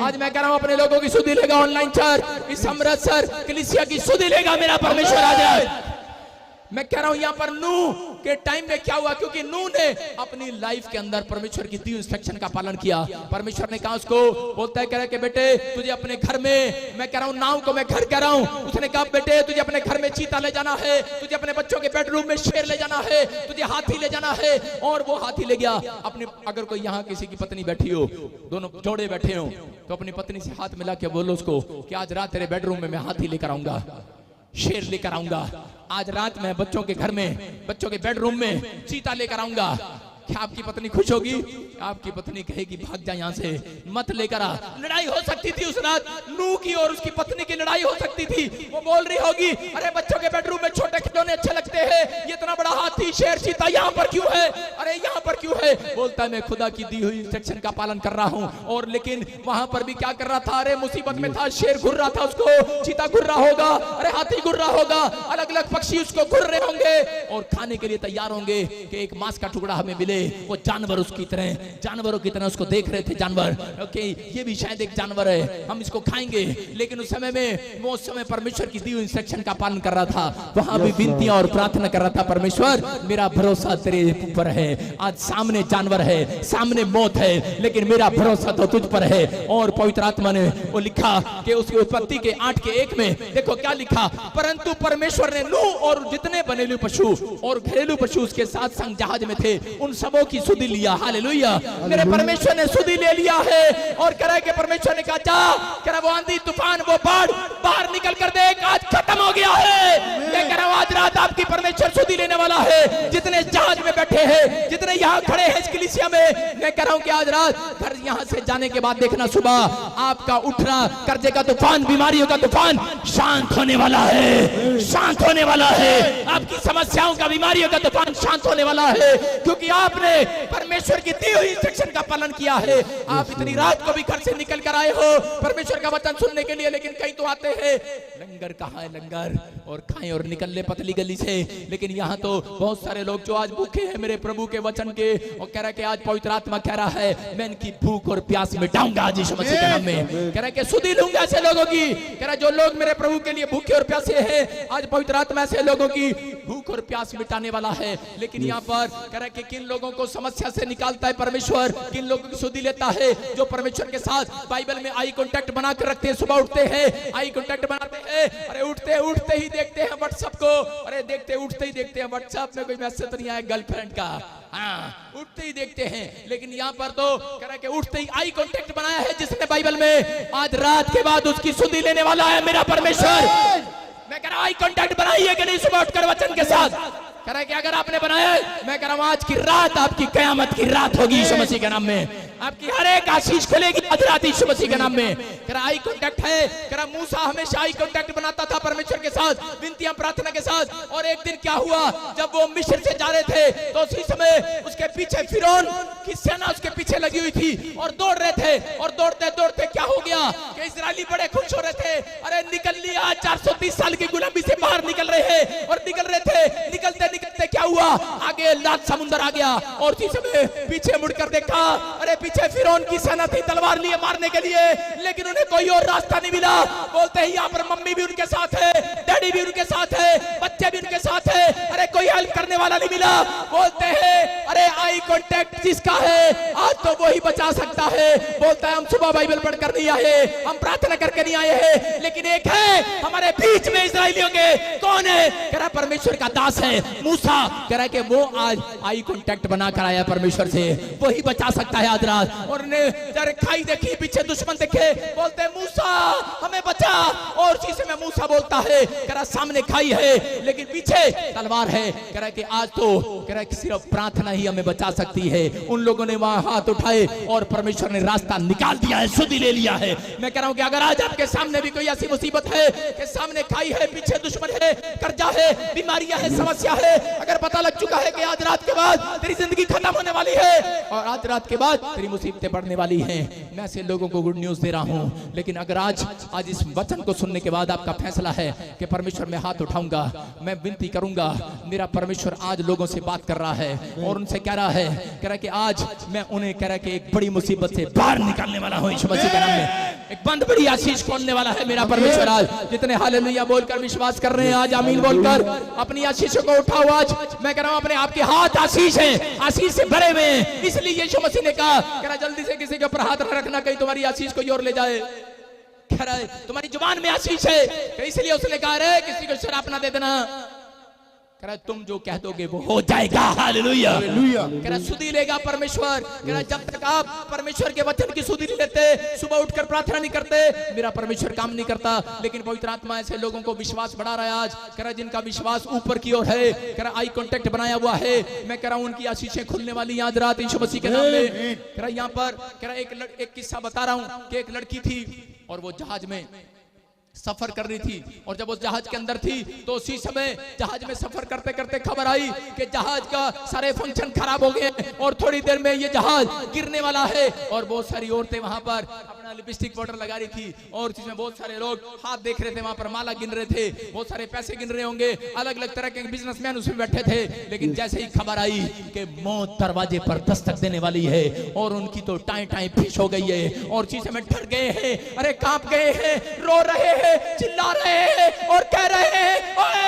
आज मैं कह रहा हूं अपने लोगों की सुधि लेगा। ऑनलाइन चर्च, इस अमृतसर कलीसिया की सुधि लेगा मेरा परमेश्वर आज। मैं कह रहा हूं यहां पर नूह के टाइम में क्या हुआ, क्योंकि नूह ने अपनी लाइफ के अंदर परमेश्वर की दी इंस्ट्रक्शन का पालन किया। परमेश्वर ने कहा उसको, बोलता है कह रहा कि बेटे तुझे अपने घर में, मैं कह रहा हूं नाव को मैं घर कह रहा हूं, उसने कहा बेटे तुझे अपने घर में चीता ले जाना है, तुझे अपने बच्चों के बेडरूम में शेर ले जाना है, तुझे हाथी ले जाना है। और वो हाथी ले गया अपने, अगर कोई यहाँ किसी की पत्नी बैठी हो, दोनों जोड़े बैठे हो, तो अपनी पत्नी से हाथ मिला के बोलो उसको कि आज रात तेरे बेडरूम में मैं हाथी लेकर आऊंगा। शेर लेकर आऊंगा। आज रात मैं बच्चों के घर में, बच्चों के बेडरूम में चीता लेकर आऊंगा। क्या आपकी पत्नी खुश होगी? आपकी पत्नी कहेगी भाग जा यहाँ से, मत लेकर आ। लड़ाई हो सकती थी उस रात, नूह की और उसकी पत्नी की लड़ाई हो सकती थी। वो बोल रही होगी अरे बच्चों के बेडरूम में छोटे खिलौने अच्छे लगते हैं, ये इतना बड़ा हाथी शेर चीता यहाँ पर क्यों है? अरे यहाँ पर क्यों है? बोलता है मैं खुदा की दी हुई इंस्ट्रक्शन का पालन कर रहा हूँ। और लेकिन वहां पर भी क्या कर रहा था? अरे मुसीबत में था, शेर घुर रहा था, उसको चीता घुर रहा होगा, अरे हाथी घुर रहा होगा, अलग अलग पक्षी उसको घुर रहे होंगे और खाने के लिए तैयार होंगे कि एक मांस का टुकड़ा हमें मिले। वो जानवर उसकी तरह, जानवरों की तरह उसको देख रहे थे जानवर। ओके, ये भी शायद एक जानवर है, हम इसको खाएंगे। लेकिन उस समय में वो उस समय परमेश्वर की दी हुई इंस्ट्रक्शन का पालन कर रहा था। वहां भी विनतियां और प्रार्थना कर रहा था, परमेश्वर मेरा भरोसा तेरे ऊपर है। आज सामने जानवर है, सामने मौत है, लेकिन मेरा भरोसा तो तुझ पर है। और पवित्र आत्मा ने वो लिखा कि उसकी उत्पत्ति के 8:1 में देखो क्या लिखा, परंतु परमेश्वर ने नूह और जितने बनेलू पशु और घरेलू पशु उसके साथ संग जहाज में थे उन सबों की सुधि लिया। हालेलुया, मेरे परमेश्वर ने सुधि ले लिया है। और करे कि परमेश्वर ने कहा जा, करे वो आंधी तूफान वो बाढ़ बाहर निकल कर देख, आज खत्म हो गया है। मैं कह रहा हूं आज रात आपकी परमेश्वर सुधि लेने वाला है। जितने जहाज में बैठे हैं, जितने यहाँ खड़े हैं इस कलीसिया में, मैं कह रहा हूं कि आज रात घर यहाँ से जाने के बाद देखना सुबह आपका उठना, कर्जे का तूफान, बीमारियों का तूफान शांत होने वाला है, शांत होने वाला है। आपकी समस्याओं का, बीमारियों का तूफान शांत होने वाला है, क्योंकि आपने परमेश्वर की दी हुई इंस्ट्रक्शन का पालन किया है। आप इतनी रात को भी घर से निकल कर आए हो परमेश्वर का वचन सुनने के लिए, लेकिन कहीं तो आते हैं लंगर कहाँ है लंगर, और खाएं और निकल ले पतली गली से। लेकिन यहाँ तो बहुत सारे लोग जो आज भूखे हैं मेरे प्रभु के वचन के, और कह रहा है कि आज पवित्र आत्मा कह रहा है मैं इनकी भूख और प्यास मिटाऊंगा आज यीशु मसीह के नाम में। कह रहा है कि सुधि लूंगा ऐसे लोगों की। कह रहा है जो लोग मेरे प्रभु के लिए भूखे और प्यासे हैं, आज पवित्र आत्मा ऐसे लोगों की भूख और प्यास मिटाने वाला है। लेकिन यहाँ पर कह रहा है कि किन लोगों को समस्या से निकालता है परमेश्वर, किन लोगों की सुधि लेता है? जो परमेश्वर के साथ बाइबल में आई कांटेक्ट बना कर रखते हैं। सुबह उठते हैं आई कांटेक्ट बनाते हैं, अरे उठते उठते ही देखते हैं व्हाट्सएप को, अरे देखते उठते ही देखते हैं व्हाट्सएप में कोई मैसेज तो नहीं आया गर्लफ्रेंड का, हाँ उठते ही देखते हैं। लेकिन यहाँ पर तो कह रहा है कि उठते ही आई कांटेक्ट बनाया है जिसने बाइबल में, आज रात के बाद उसकी सुधि लेने वाला है मेरा परमेश्वर। मैं कह रहा हूं आई कांटेक्ट बनाइए कि नहीं सुबह उठकर वचन के साथ? कह रहा है कि अगर आपने बनाया, मैं कह रहा हूं आज की रात आपकी कयामत की रात होगी यीशु मसीह के नाम में। आपकी हर एक आशीष खुलेगी आज रात यीशु मसीह के नाम में। कह रहा आई कांटेक्ट है। कह रहा मूसा हमेशा आई कांटेक्ट बनाता था परमेश्वर के साथ, विनतियां प्रार्थना के साथ। और एक दिन क्या हुआ, जब वो मिस्र से जा रहे थे तो उसी समय उसके पीछे फिरौन की सेना उसके पीछे लगी हुई थी और दौड़ रहे थे। और दौड़ते दौड़ते क्या हो गया कि इस्राएली बड़े खुश हो रहे थे, अरे निकल लिया, 430 साल की गुलामी से बाहर निकल रहे हैं। और निकल रहे थे, निकलते निकलते क्या हुआ, आगे लाल समुद्र आ गया। और उसी समय पीछे मुड़कर देखा, अरे पीछे फिरौन की सेना थी तलवार लिए मारने के लिए, लेकिन उन्हें कोई और रास्ता नहीं मिला। बोलते हैं यहाँ पर मम्मी भी उनके साथ है, डैडी भी उनके साथ है, बच्चे भी उनके साथ है, अरे कोई हेल्प करने वाला नहीं मिला। बोलते हैं अरे आई कांटेक्ट जिसका है आज तो वही बचा सकता है। बोलता है हम सुबह बाइबल पढ़कर नहीं आए, हम प्रार्थना करके नहीं आए हैं, लेकिन एक है हमारे बीच में इस्राएलियों के, कौन है? कह रहा परमेश्वर का दास है मूसा। कह रहा है कि वो आज आई कांटेक्ट बनाकर आया परमेश्वर से, वही बचा सकता है आज रात। और उन्हें खाई देखी, पीछे दुश्मन देखे, बोलते हैं मूसा हमें बचा। और उसी समय मूसा बोलता है, कह रहा सामने खाई है लेकिन पीछे तलवार है। कह रहा है कि आज तो कह रहा है कि सिर्फ प्रार्थना ही हमें बचा सकती है। उन लोगों ने वहां हाथ उठाए और परमेश्वर ने रास्ता निकाल दिया है, सुधि ले लिया है। मैं कह रहा हूं कि अगर आज आपके सामने भी कोई ऐसी मुसीबत है कि सामने खाई है, पीछे दुश्मन है, कर्जा है, बीमारियां है, समस्या है, अगर पता लग चुका है कि आज रात के बाद तेरी जिंदगी खत्म होने वाली है और आज रात के बाद तेरी मुसीबतें बढ़ने वाली हैं, मैं ऐसे लोगों को गुड न्यूज दे रहा हूं। लेकिन अगर आज इस वचन को सुनने के बाद आपका फैसला है कि परमेश्वर में हाथ उठाऊंगा, मैं विनती करूंगा, मेरा परमेश्वर आज लोगों से बात कर रहा है और उनसे कह रहा है, कह रहा है कि आज मैं उन्हें कह रहा है कि एक बड़ी मुसीबत से बाहर निकालने वाला हूं यीशु मसीह के नाम में। एक बंद बड़ी आशीष खोलने वाला है मेरा परमेश्वर। आज जितने हालेलुया बोलकर विश्वास कर रहे हैं, आज आमीन बोलकर अपनी आशीषों को उठाओ। आज मैं कह रहा हूं अपने आपके हाथ आशीष है, आशीष से भरे हुए हैं। इसलिए यीशु मसीह ने कहा, कह रहा जल्दी से किसी के ऊपर हाथ न रखना, कहीं तुम्हारी आशीष कोई और ले जाए। कह रहा है तुम्हारी जुबान में आशीष है, इसलिए उसने कहा रे किसी को शराब ना दे देना। कह रहा तुम जो कह दोगे वो हो जाएगा। हालेलुया। कह रहा सुधि लेगा परमेश्वर। कह रहा जब तक आप परमेश्वर के वचन की सुधि नहीं लेते, सुबह उठकर प्रार्थना नहीं करते, मेरा परमेश्वर काम नहीं करता। लेकिन पवित्र आत्मा ऐसे लोगों को विश्वास बढ़ा रहा है आज। कह रहा जिनका विश्वास ऊपर की ओर है, कह रहा आई कांटेक्ट बनाया हुआ है, मैं कह रहा हूं उनकी आशीषें खुलने वाली आज रात यीशु मसीह के नाम में। कह रहा यहाँ पर कह रहा एक किस्सा बता रहा हूं कि एक लड़की थी और वो जहाज में सफर कर रही थी, और जब उस जहाज के अंदर थी तो उसी समय जहाज में सफर करते करते खबर आई कि जहाज का सारे फंक्शन खराब हो गए और थोड़ी देर में ये जहाज गिरने वाला है। और बहुत सारी औरतें वहां पर अपना लिपस्टिक पाउडर लगा रही थी और जिसमें बहुत सारे लोग हाथ देख रहे थे, वहां पर माला गिन रहे थे, बहुत सारे पैसे गिन रहे होंगे, अलग अलग तरह के बिजनेसमैन उसमें बैठे थे। लेकिन जैसे ही खबर आई कि मौत दरवाजे पर दस्तक देने वाली है और उनकी तो टाई टाई फिश हो गई है और चीजें में डर गए हैं, अरे कांप गए हैं, रो रहे हैं, चिल्ला रहे हैं और कह रहे हैं ओए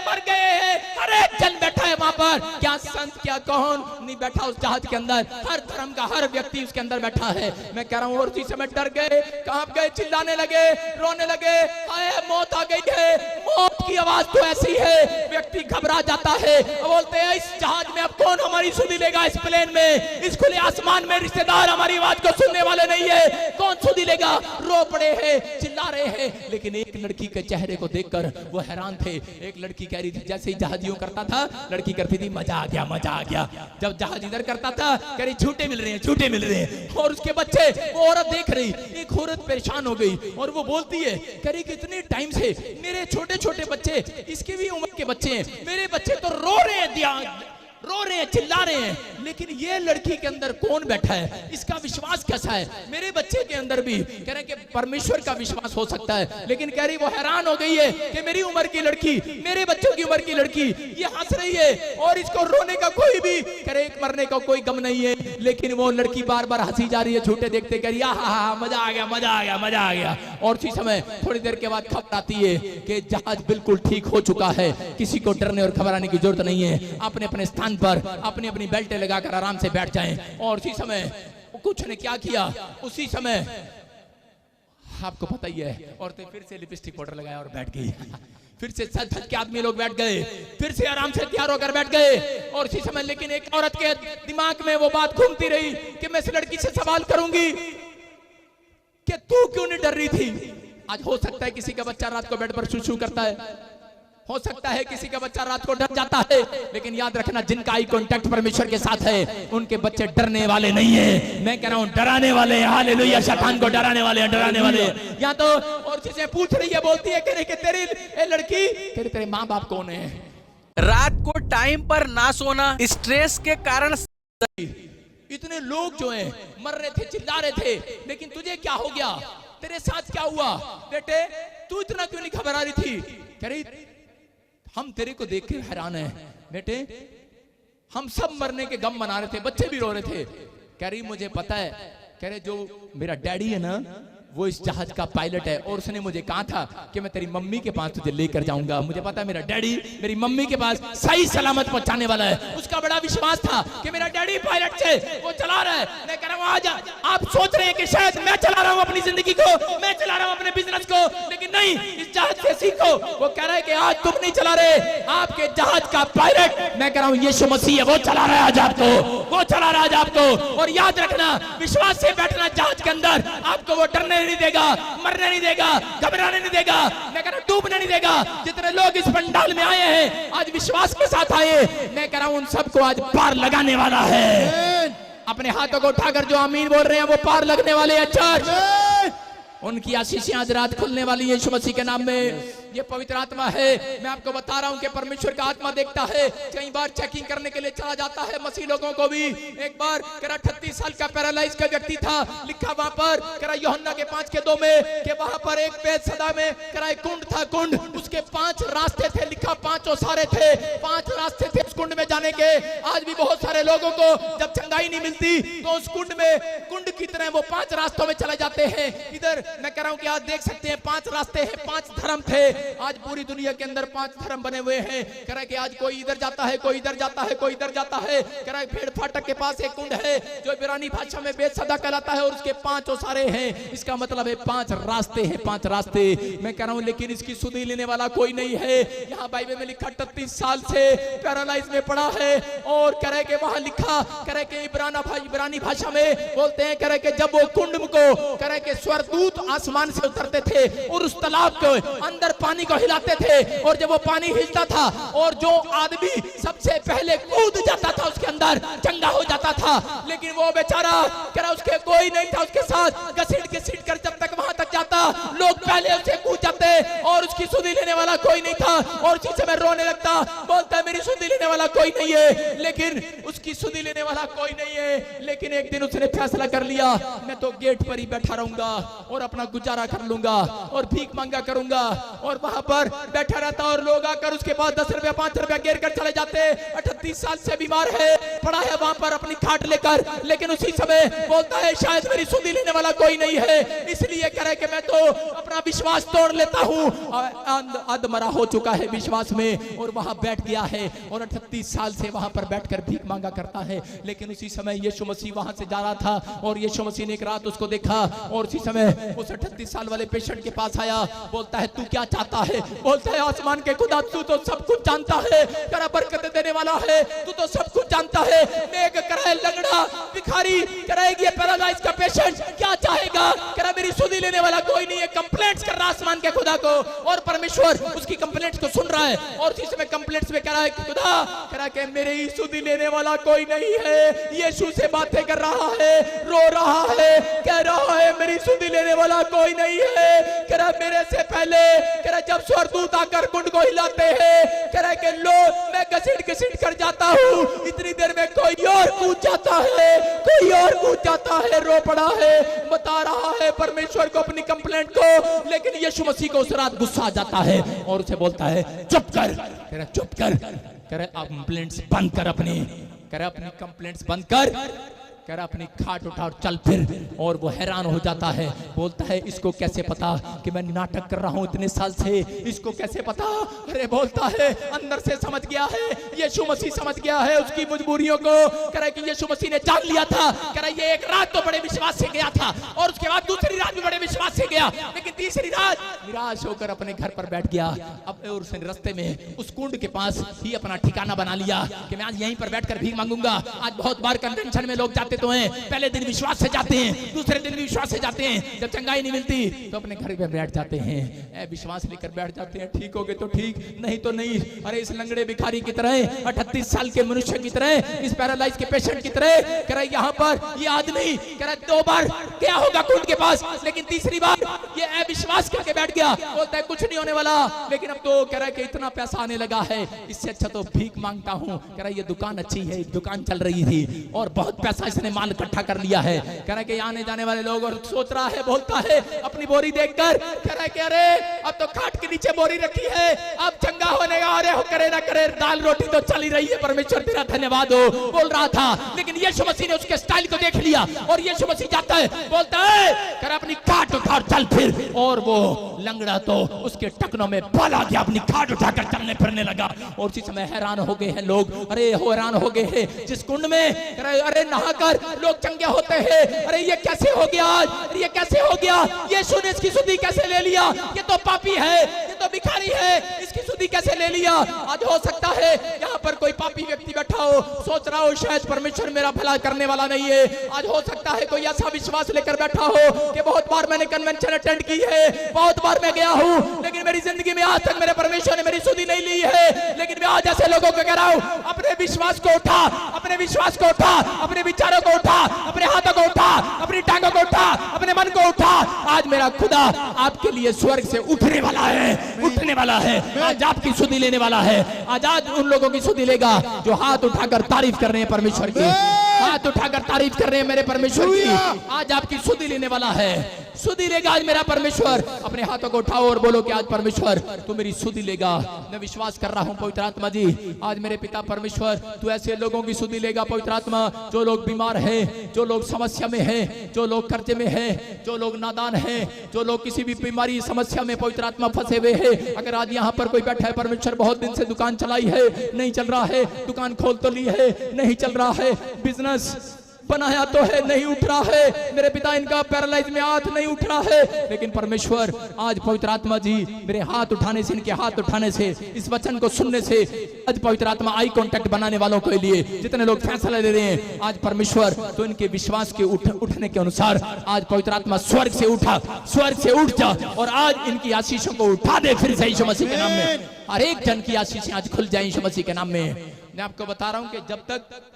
मर गए हैं। अरे जन बैठा है वहां पर, क्या संत क्या कौन नहीं बैठा उस जहाज के अंदर, हर धर्म का हर व्यक्ति उसके अंदर बैठा है। मैं कह रहा हूं और उसी समय डर गए, कांप गए, चिल्लाने लगे, रोने लगे, हाय मौत आ गई है। मौत की आवाज तो ऐसी है, व्यक्ति घबरा जाता है, बोलते हैं इस जहाज में अब कौन हमारी सुधि लेगा, इस प्लेन में, इस खुले आसमान में रिश्तेदार हमारी आवाज को सुनने वाले नहीं है, कौन सुधि लेगा। रो पड़े हैं, चिल्ला रहे हैं। लेकिन एक लड़की के चेहरे को देखकर वो हैरान थे। एक लड़की कह रही थी, जैसे ही जहाज यूं करता था लड़की करती थी मजा आ गया, मजा आ गया। जब जहाज इधर करता था कह रही झूठे मिल रहे हैं, झूठे मिल रहे हैं। और उसके बच्चे, वो औरत देख रही, एक औरत परेशान हो गई और वो बोलती है, कह रही कितने टाइम से मेरे छोटे छोटे बच्चे, इसकी भी उम्र के बच्चे हैं, मेरे बच्चे तो रो रहे हैं, रो रहे हैं, चिल्ला रहे हैं, लेकिन ये लड़की के अंदर कौन बैठा है, इसका विश्वास कैसा है। मेरे बच्चे के अंदर भी कह रहे हैं कि परमेश्वर का विश्वास हो सकता है, लेकिन कह रही वो हैरान हो गई है कि मेरी उम्र की लड़की, मेरे बच्चों की उम्र की लड़की ये हंस रही है और इसको रोने का कोई भी, कह रहे एक मरने का कोई गम नहीं है, लेकिन वो लड़की बार बार हंसी जा रही है, झूठे देखते, कह रही हा मजा आ गया, मजा आ गया, मजा आ गया। और उसी समय थोड़ी देर के बाद खबर आती है कि जहाज बिल्कुल ठीक हो चुका है, किसी को डरने और घबराने की जरूरत नहीं है, अपने अपने स्थान पर अपनी अपनी बेल्टें लगाकर आराम से बैठ जाएं। और उसी समय कुछ ने क्या किया, उसी समय आपको पता ही है, औरतें फिर से लिपस्टिक पाउडर लगाया और बैठ गई। फिर से सज धज के आदमी लोग बैठ गए, फिर से आराम से तैयार होकर बैठ गए। और उसी समय लेकिन एक औरत के दिमाग में वो बात घूमती रही कि मैं इस लड़की से सवाल करूंगी कि तू क्यों नहीं डर रही थी। आज हो सकता है किसी का बच्चा रात को बेड पर शू करता है, हो सकता है किसी का बच्चा रात को डर जाता है, लेकिन याद रखना जिनका आई कांटेक्ट परमेश्वर के साथ है उनके बच्चे डरने वाले नहीं है। मैं कह रहा हूं डराने वाले हैं। हालेलुया। शैतान को डराने वाले हैं, डराने वाले हैं। या तो और चीजें पूछ रही है, बोलती है कि तेरी लड़की, तेरे माँ बाप कौन है। रात को टाइम पर ना सोना, स्ट्रेस के कारण इतने लोग जो हैं मर रहे थे, चिल्ला रहे थे, लेकिन तुझे क्या हो गया, तेरे साथ क्या हुआ बेटे, तू इतना क्यों नहीं घबरा रही थी। कह रही हम तेरे को देख के हैरान हैं बेटे, हम सब मरने के गम मना रहे थे, बच्चे भी रो रहे थे। कह रही मुझे पता है, कह रहे जो मेरा डैडी है ना वो इस जहाज का पायलट है और उसने मुझे कहा था कि मैं तेरी मम्मी के पास तुझे लेकर जाऊंगा। मुझे पता है मेरा डैडी मेरी मम्मी के पास सही सलामत पहुंचाने वाला है। उसका बड़ा विश्वास था कि मेरा डैडी पायलट से वो चला रहा है। मैं कह रहा हूं आजा, आप सोच रहे हैं कि शायद मैं चला रहा हूं अपनी जिंदगी को, मैं चला रहा हूं अपने बिजनेस को, लेकिन नहीं, इस जहाज से सीखो। वो कह रहा है कि आज तुम नहीं चला रहे, आपके जहाज का पायलट मैं कह रहा हूं यीशु मसीह है, वो चला रहा है आज आपको, वो चला रहा है आज आपको। और याद रखना, विश्वास से बैठना जहाज के अंदर, आपको वो डरने नहीं देगा, मरने नहीं देगा, घबराने नहीं देगा, मैं कह रहा हूं डूबने नहीं देगा। जितने लोग इस पंडाल में आए हैं आज विश्वास के साथ आए, मैं कह रहा हूं उन सबको आज पार लगाने वाला है। अपने हाथों को उठाकर जो आमीन बोल रहे हैं वो पार लगने वाले हैं चर्च, उनकी आशीषें आज रात खुलने वाली है यीशु मसीह के नाम में। ये पवित्र आत्मा है, मैं आपको बता रहा हूं कि परमेश्वर का आत्मा देखता है। कई बार चेकिंग करने के लिए चला जाता है मसीह लोगों को भी। एक बार करा 38 साल का पैरालाइज का व्यक्ति था, लिखा वहां पर करा यूहन्ना के 5:2 में कि वहां पर एक बेतसदा में करा एक कुंड था, कुंड उसके 5 रास्ते थे, लिखा 5 ओसारे थे, 5 रास्ते थे उस कुंड में जाने के। आज भी बहुत सारे लोगों को जब चंगाई नहीं मिलती तो उस कुंड में, कुंड की तरह वो 5 रास्तों में चले जाते हैं। इधर मैं कह रहा हूं कि आज देख सकते हैं 5 रास्ते हैं, 5 धर्म थे, आज पूरी दुनिया के अंदर 5 धर्म बने हुए हैं। कह रहा कि आज कोई इधर जाता है, कोई इधर जाता है, कोई इधर जाता है। कह रहा है भेड़ फाटक के पास एक कुंड है जो इब्रानी भाषा में बेतसदा कहलाता है और उसके 5 ओसारे हैं। इसका मतलब है 5 रास्ते हैं, 5 रास्ते। मैं कह रहा हूं लेकिन इसकी सुधि लेने वाला कोई नहीं है। यहाँ बाइबल में लिखा 38 साल से पैरालाइज में पड़ा है और कह रहे कि वहां लिखा, कह रहे कि इब्रानी भाषा में बोलते हैं, कह रहे कि जब वो कुंड को कह रहे कि स्वर्गदूत आसमान से उतरते थे और उस तालाब के अंदर पानी को हिलाते थे और जब वो पानी हिलता था और जो आदमी सबसे पहले कूद जाता था उसके अंदर चंगा हो जाता था। लेकिन वो बेचारा कह रहा उसके कोई नहीं था उसके साथ, घसीट कर जब तक वहां तक जाता लोग पहले उसे कूद जाते और उसकी सुधि लेने वाला कोई नहीं था और उसी समय रोने लगता, बोलता है मेरी सुधि लेने वाला कोई नहीं है, लेकिन उसकी सुधि लेने वाला कोई नहीं है। लेकिन एक दिन उसने फैसला कर लिया, मैं तो गेट पर ही बैठा रहूंगा और अपना गुजारा कर लूंगा और भीख मांगा करूंगा और वहां पर बैठा रहता और लोग आकर उसके पास 10 रुपया 5 रुपया गिर कर चले जाते। 38 साल से बीमार है, पड़ा है वहां पर अपनी खाट लेकर, लेकिन उसी समय बोलता है शायद मेरी सुधि लेने वाला कोई नहीं है, इसलिए कह रहे कि मैं तो अपना विश्वास तोड़ लेता हूं। अधमरा हो चुका है विश्वास में और वहां बैठ गया है और 38 साल से वहां पर बैठकर भीख मांगा करता है। लेकिन उसी समय यीशु मसीह वहां से जा रहा था और यीशु मसीह ने एक रात उसको देखा और उसी समय उस 38 साल वाले पेशेंट के पास आया, बोलता है तू क्या चाहता है? बोलता है आसमान के खुदा तू तो सब कुछ जानता है, तेरा बरकत देने वाला है, तू तो सब कुछ जानता है। नेक कराए लंगड़ा भिखारी कराएगी पैरालाइज का पेशेंट क्या चाहेगा? कह रहा मेरी सुधि लेने वाला कोई नहीं है। कंप्लेंट्स कर रहा आसमान के खुदा को और परमेश्वर उसकी कंप्लेंट्स को सुन रहा है और इसी समय कंप्लेंट्स में कह रहा है खुदा, कह रहा कि मेरे ही सुधि लेने वाला कोई नहीं है। यीशु से बातें कर रहा है, रो रहा है, कह रहा है मेरी सुधि लेने वाला कोई नहीं है। कह रहा मेरे से पहले कह रहा जब स्वर्गदूत आकर कुंड को हिलाते हैं, कह रहा कि लो मैं घसीट कर जाता हूँ, इतनी देर में कोई और कूद जाता है, कोई और कूद जाता है, रो पड़ा है, बता रहा है परमेश्वर को अपनी कंप्लेंट को। लेकिन यीशु मसीह को उस रात गुस्सा आ जाता है और उसे बोलता है चुप कर, कह रहा चुप कर, कह रहा आप कंप्लेंट्स बंद कर अपनी, कह रहा अपनी कंप्लेंट्स बंद कर, कह रहा अपनी खाट उठा और चल फिर। और वो हैरान हो जाता है, बोलता है इसको कैसे पता कि मैं नाटक कर रहा हूं इतने साल से, इसको कैसे पता? अरे बोलता है अंदर से समझ गया है, यीशु मसीह समझ गया है उसकी मजबूरियों को। कह रहा कि यीशु मसीह ने जान लिया था, कह रहा ये एक रात तो बड़े विश्वास से गया था और उसके बाद दूसरी रात भी बड़े विश्वास से गया, लेकिन तीसरी रात निराश होकर अपने घर पर बैठ गया। अब और उसने रास्ते में उस कुंड के पास ही अपना ठिकाना बना लिया कि मैं आज यहीं पर बैठकर भीख मांगूंगा। आज बहुत बार कन्वेंशन में लोग जाते तो हैं, पहले दिन विश्वास से जाते हैं, दूसरे दिन विश्वास से जाते हैं, जब चंगाई नहीं मिलती तो अपने घर में बैठ जाते हैं, विश्वास लेकर बैठ जाते हैं, ठीक हो गए तो ठीक, नहीं तो नहीं। अरे इस लंगड़े भिखारी की तरह, 38 साल के मनुष्य की तरह, इस पैरालाइज के पेशेंट की तरह, कह रहा यहाँ पर ये आदमी कह रहा 2 बार क्या होगा कुंड के पास, लेकिन तीसरी बार ये अविश्वास करके बैठ गया। बोलता है कुछ नहीं होने वाला, लेकिन अब तो कह रहा है कि इतना पैसा आने लगा है, इससे अच्छा तो भीख मांगता हूँ। कह रहा ये दुकान अच्छी है, दुकान चल रही थी और बहुत पैसा इसने माल इकट्ठा कर लिया है। कह रहा है कि आने जाने वाले लोग, और सोच रहा है, बोलता है अपनी बोरी देखकर, कह रहा है कि अरे अब तो खाट के नीचे बोरी रखी है, अब चंगा होने का, अरे हो करे ना करे दाल रोटी तो चल ही रही है, परमेश्वर तेरा धन्यवाद हो, बोल रहा था। लेकिन यीशु मसीह ने उसके स्टाइल को देख लिया और यीशु मसीह जाता है, बोलता है कह रहा अपनी खाट उठा चल फिर। और वो लंगड़ा तो उसके टकनों में बल आ गया, अपनी खाट उठाकर चलने फिरने लगा। और उसी समय हैरान हो गए हैं लोग, अरे हैरान हो गए हैं जिस कुंड में अरे नहाकर लोग चंगे होते हैं, अरे ये कैसे हो गया आज, ये कैसे हो गया, यीशु ने इसकी सुधि कैसे ले लिया, ये तो पापी है, ये तो भिखारी है, इसकी सुधि कैसे ले लिया। आज हो सकता है यहाँ पर कोई पापी व्यक्ति बैठा हो, सोच रहा हो शायद परमेश्वर मेरा भला करने वाला नहीं है। आज हो सकता है कोई ऐसा विश्वास लेकर बैठा हो कि बहुत बार मैंने कन्वेंशन अटेंड की है, बहुत बार मैं गया हूँ, लेकिन मेरी जिंदगी में आज तक मेरे परमेश्वर ने मेरी सुधि नहीं ली है। लेकिन मैं आज ऐसे लोगों को कह रहा हूँ, अपने विश्वास को उठा, अपने विश्वास को उठा, अपने विचारों को उठा, अपने हाथों को उठा, अपनी टांगों को उठा, अपने मन को उठा। आज मेरा खुदा आपके लिए स्वर्ग से उठने वाला है, उठने वाला है, आज आपकी सुधि लेने वाला है। आज उन लोगों की सुधि लेगा जो हाथ उठाकर तारीफ कर रहे हैं परमेश्वर की, हाथ उठाकर तारीफ कर रहे हैं मेरे परमेश्वर की। आज आपकी सुधि लेने वाला है। सुधी लेगा आज मेरा परमेश्वर। अपने हाथों को उठाओ और बोलो कि आज परमेश्वर तू मेरी सुधी लेगा। मैं विश्वास कर रहा हूं पवित्र आत्मा जी, आज मेरे पिता परमेश्वर तू ऐसे लोगों की सुधी लेगा पवित्र आत्मा, जो लोग बीमार हैं, जो लोग समस्या में हैं, जो लोग कर्जे में हैं, जो लोग नादान हैं, जो लोग किसी भी बीमारी समस्या में पवित्र आत्मा फंसे हुए हैं। अगर आज यहाँ पर कोई बैठा है परमेश्वर, बहुत दिन से दुकान चलाई है, नहीं चल रहा है, दुकान खोल तो ली है, नहीं चल रहा है, बिजनेस बनाया तो है, नहीं उठ रहा है, मेरे पिता इनका पैरालाइज में हाथ नहीं उठ रहा है, लेकिन परमेश्वर आज पवित्र आत्मा जी मेरे हाथ उठाने से, इनके हाथ उठाने से, इस वचन को सुनने से आज पवित्र आत्मा आई कांटेक्ट बनाने वालों के लिए, जितने लोग फैसला ले रहे हैं आज परमेश्वर तो इनके विश्वास के उठने के अनुसार आज पवित्र आत्मा स्वर्ग से उठा, स्वर्ग से उठ जा और आज इनकी आशीषों को उठा दे फिर से यीशु मसीह के नाम में। हर एक जन की आशीषें आज खुल जाए यीशु मसीह के नाम में। मैं आपको बता रहा हूं कि जब तक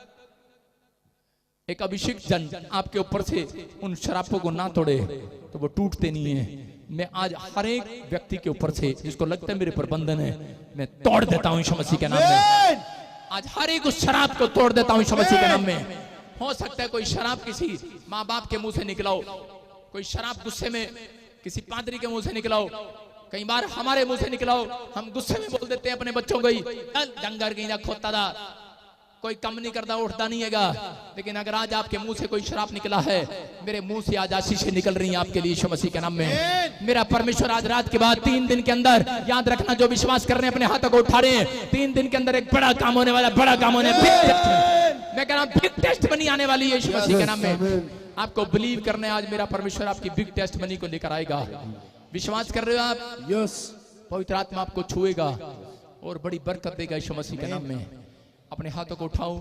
एक अभिषिक्त जन आपके ऊपर से उन शरापों को ना तोड़े तो वो टूटते नहीं है। मैं आज हर एक व्यक्ति के ऊपर से जिसको लगता है मेरे पर बंधन है, मैं तोड़ देता हूं यीशु मसीह के नाम में। आज हर एक उस शराब को तोड़ देता हूं यीशु मसीह के नाम में। हो सकता है कोई शराब किसी माँ बाप के मुंह से निकला हो, कोई शराब गुस्से में किसी पादरी के मुंह से निकला हो, कई बार हमारे मुंह से निकला हो, हम गुस्से में बोल देते हैं अपने बच्चों को ही डंगर की खोता था, कोई कम नहीं करता उठता नहीं हैगा। लेकिन अगर आज आपके मुंह से कोई शराब निकला है, मेरे मुंह से आज आशीषें निकल रही हैं आपके लिए यीशु मसीह के नाम में। मेरा परमेश्वर आज रात के बाद 3 दिन के अंदर, याद रखना जो विश्वास कर रहे हैं अपने हाथों को उठा रहे हैं, 3 दिन के अंदर एक बड़ा काम होने वाला, बड़ा काम होने, मैं कह रहा हूं बिग टेस्ट बनी आने वाली है यीशु मसीह के नाम में। आपको बिलीव करना है, आज मेरा परमेश्वर आपकी बिग टेस्ट बनी को लेकर आएगा। विश्वास कर रहे हो आप? यस। पवित्र आत्मा आपको छुएगा और बड़ी बरकत देगा यीशु मसीह के नाम में। अपने हाथों को उठाओ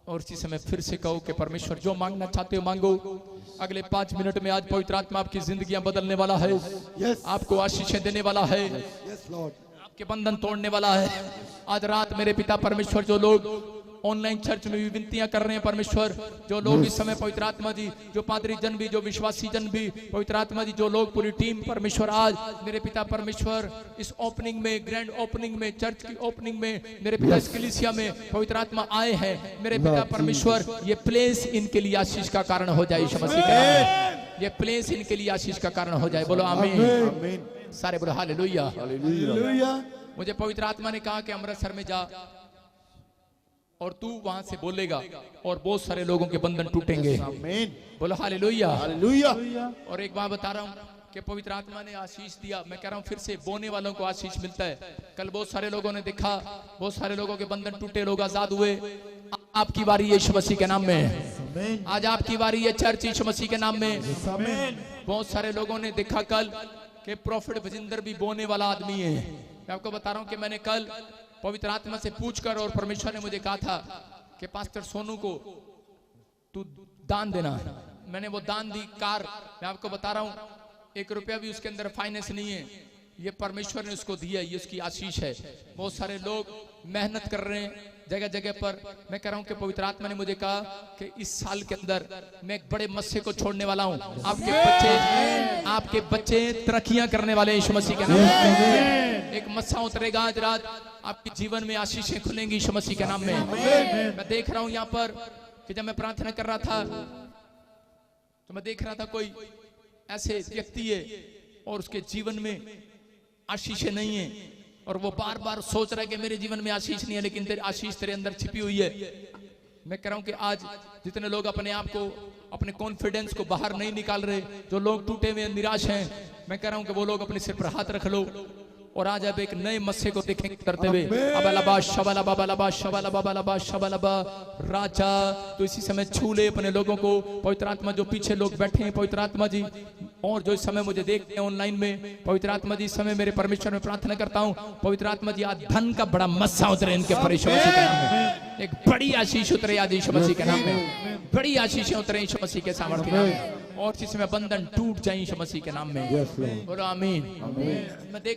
और इसी समय फिर से कहो कि परमेश्वर जो मांगना चाहते हो मांगो। अगले 5 मिनट में आज पवित्र आत्मा आपकी जिंदगियां बदलने वाला है, आपको आशीषें देने वाला है, आपके बंधन तोड़ने वाला है। आज रात मेरे पिता परमेश्वर जो लोग ऑनलाइन चर्च में भी विनतियां कर रहे हैं परमेश्वर, जो लोग इस समय पवित्र आत्मा जी, जो पादरी जन भी, जो विश्वासी जन भी पवित्र आत्मा जी, जो लोग पूरी टीम परमेश्वर आज मेरे पिता परमेश्वर इस ओपनिंग में, ग्रैंड ओपनिंग में, चर्च की ओपनिंग में मेरे पिता इस कलीसिया में पवित्र आत्मा आए हैं, मेरे पिता परमेश्वर ये प्लेस इनके लिए आशीष का कारण हो जाए यीशु मसीह के नाम में। ये प्लेस इनके लिए आशीष का कारण हो जाए। बोलो आमीन। सारे बोलो हालेलुया। मुझे पवित्र आत्मा ने कहा कि अमृतसर में जा और तू वहां से बोलेगा और बहुत सारे लोगों के बंधन टूटेंगे। बोलो हालेलुया। और एक बात बता रहा हूँ कि पवित्र आत्मा ने आशीष दिया, मैं कह रहा हूँ फिर से बोने वालों को आशीष मिलता है। कल बहुत सारे लोगों ने देखा, बहुत सारे लोगों के बंधन टूटे, लोग आजाद हुए। आपकी बारी है यीशु मसीह के नाम में। आज आपकी बारी है चर्च यीशु मसीह के नाम में। बहुत सारे लोगों ने देखा कल कि प्रोफेट भजिंदर भी बोने वाला आदमी है। मैं आपको बता रहा हूँ कि मैंने कल पवित्र आत्मा से पूछकर, और परमेश्वर ने मुझे कहा था कि पास्टर सोनू को तू दान देना। मैंने वो दान दी कार। मैं आपको बता रहा हूँ 1 रुपया भी उसके अंदर फाइनेंस नहीं है, ये परमेश्वर ने उसको दिया, ये उसकी आशीष है। बहुत सारे लोग मेहनत कर रहे हैं जगह जगह पर। मैं कह रहा हूं कि पवित्र आत्मा ने मुझे कहा कि इस साल के अंदर मैं एक बड़े मस्से को छोड़ने वाला हूं। आपके बच्चे तरक्कियां करने वाले यीशु मसीह के नाम में। एक मस्सा उतरेगा आज रात, आपके जीवन में आशीषें खुलेंगी यीशु मसीह के नाम में। मैं देख रहा हूं यहाँ पर कि जब मैं प्रार्थना कर रहा था तो मैं देख रहा था कोई ऐसे व्यक्ति है और उसके जीवन में आशीषें नहीं है, और वो बार बार सोच रहा है कि मेरे जीवन में आशीष नहीं है, लेकिन तेरी आशीष तेरे अंदर छिपी हुई है। मैं कह रहा हूं कि आज जितने लोग अपने आप को, अपने कॉन्फिडेंस को बाहर नहीं निकाल रहे, जो लोग टूटे हुए निराश हैं, मैं कह रहा हूं कि वो लोग अपने सिर पर हाथ रख लो और आज अब एक नए मस्से को देखेंगे करते हुए। राजा तो इसी समय छू ले अपने लोगों को। पवित्र आत्मा जो पीछे लोग बैठे हैं पवित्र आत्मा जी, और जो इस समय मुझे देखते हैं ऑनलाइन में पवित्र आत्मा जी, इस समय मेरे परमेश्वर में प्रार्थना करता हूँ पवित्र आत्मा जी आज धन का बड़ा मस्सा उतरे इनके पर यीशु मसीह के नाम में। एक बड़ी आशीष उतरे आज यीशु मसीह के नाम में, बड़ी आशीषें उतरे यीशु मसीह के सामर्थ्य नाम में, और जिसमें बंधन टूट जाए यीशु मसीह के नाम में। बोलो आमीन। मैं देख